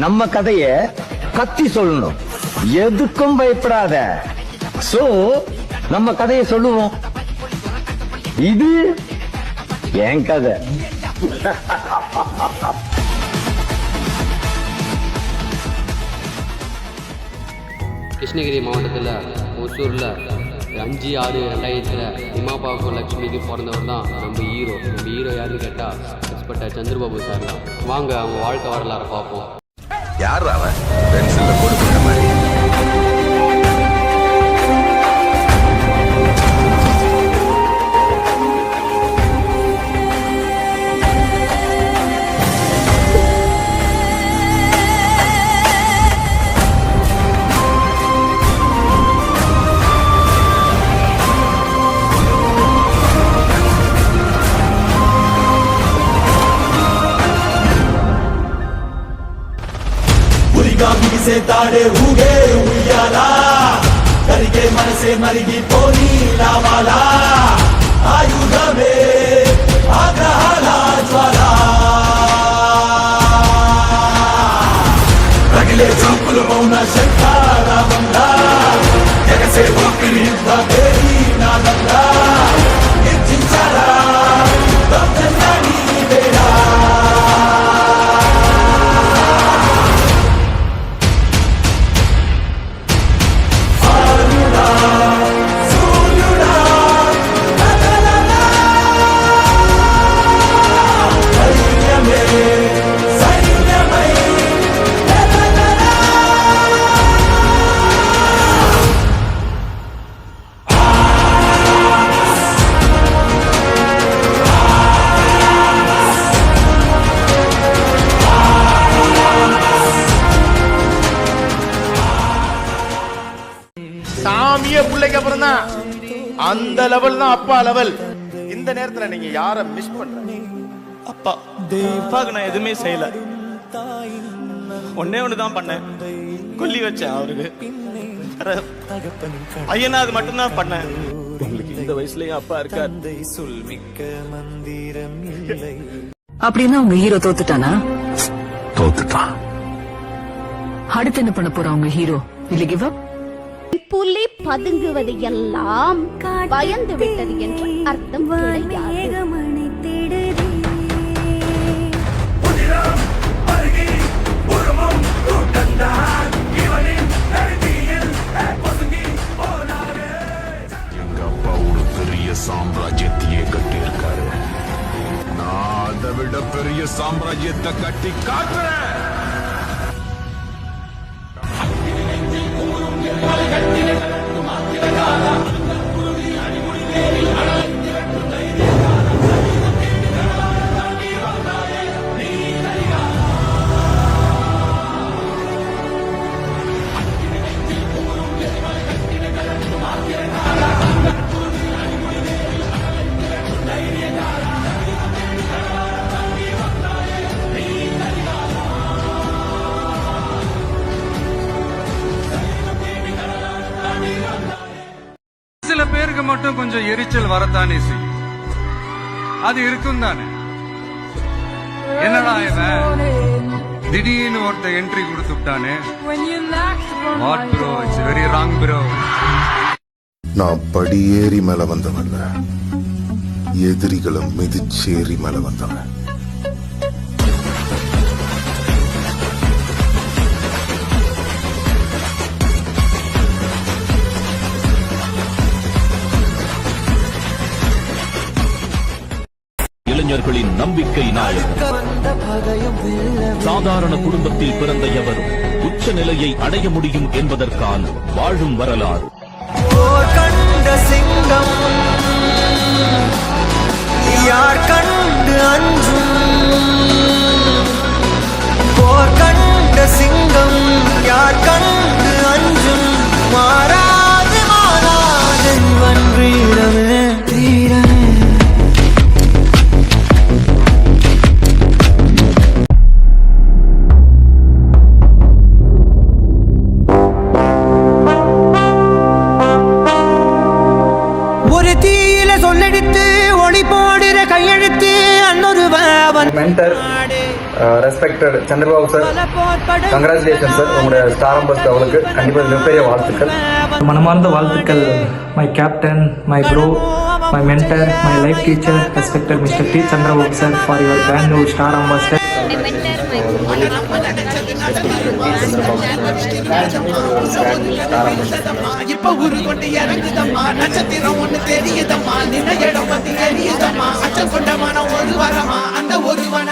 நம்ம கதைய கத்தி சொல்லணும், எதுக்கும் பயப்படாத. சோ நம்ம கதையை சொல்லுவோம். இது என் கதை. கிருஷ்ணகிரி மாவட்டத்தில் ஒசூரில் 5/6/2000 இமாபாவுக்கும் லட்சுமிக்கும் பிறந்தவர் தான் நம்ம ஹீரோ. யாருன்னு கேட்டால் எக்ஸ்பர்ட்டாக சந்திரபாபு சார் தான். வாங்க அவங்க வாழ்க்கை வரலாறு பார்ப்போம். யார் அவன்? பென்சிலில் போட்டு போட்ட மாதிரி. से ताड़े हुए उयाला करके मन से मरगी पोनी लावाला आयुध में आग्रहाला ज्वाला रगले चंपुल मौना शंकारा बंदा जग से भूखी भगेरी नागंदा चिंचारा तब चंदानी बेड़ा சாமியே பிள்ளைக்கு அப்புறம் தான் அந்த லெவல் தான் அப்பா லெவல். இந்த நேரத்துல நீங்க யார மிஸ் பண்றீங்க? அப்பா அப்பாவுக்கு நான் எதுவுமே செய்யல. ஒண்ணுதான் பண்ணேன், கொல்லி வச்சேன் அவருக்கு. ஐயனா அது மட்டும்தான் பண்ணேன். உங்களுக்கு இந்த வயசுலயும் அப்பா இருக்கார். அப்படின்னா உங்க ஹீரோ தோத்துட்டானா? தோத்துட்டான். அடுத்து என்ன பண்ண போறா உங்க ஹீரோ? இல்ல கிவ் அப்? புலி பதுங்குவது எல்லாம் பயந்து விட்டது என்று அர்த்தம் கிடையாது. எங்க அப்பா ஒரு பெரிய சாம்ராஜ்யத்தையே கட்டி இருக்காரு. நான் அதை விட பெரிய சாம்ராஜ்யத்தை கட்டி காட்டுறேன். சில பேருக்கு மட்டும் கொஞ்சம் எரிச்சல் வரத்தானே செய்யும். அது இருக்கும் தானே. என்னடா இவன் திடீர்னு ஒருத்த என்ட்ரி கொடுத்துட்டானே. What bro, it's very wrong bro. நான் படியேறி மேல வந்தவன்ல, எதிரிகளும் மிதிச்சேரி மேல வந்தவன். இளைஞர்களின் நம்பிக்கை நாயகன். சாதாரண குடும்பத்தில் பிறந்த எவரும் உச்ச நிலையை அடைய முடியும் என்பதற்கான வாழும் வரலாறு. கண்ட சிங்கம் யார் கண்டு அஞ்சும், போர் கண்ட சிங்கம் யார் கண்டு அஞ்சும், மாறாது மாறாது வீரமே வீரமே. சொல்லெடுத்து ஒளி போடுற கையெழுத்து அன்னொருவன் respected Chandrababu sir, congratulation sir. உங்களுடைய ஸ்டார் அம்பாசிடர் அவளுக்கு கண்டிப்பாக மிகப்பெரிய வாழ்த்துக்கள். மனமார்ந்த வாழ்த்துக்கள் my captain, my bro, my mentor, my life teacher, respected mister T Chandrababu sir for your brand new star ambassador. இப்ப ஊரு கொண்டு இறங்குதம்மா, நட்சத்திரம் ஒண்ணு தெரியுதம்மா, நின்ன இடம் வந்து எரியுதம்மா, அச்சம் கொண்ட மனம் ஒரு வரமா, அந்த ஒருவன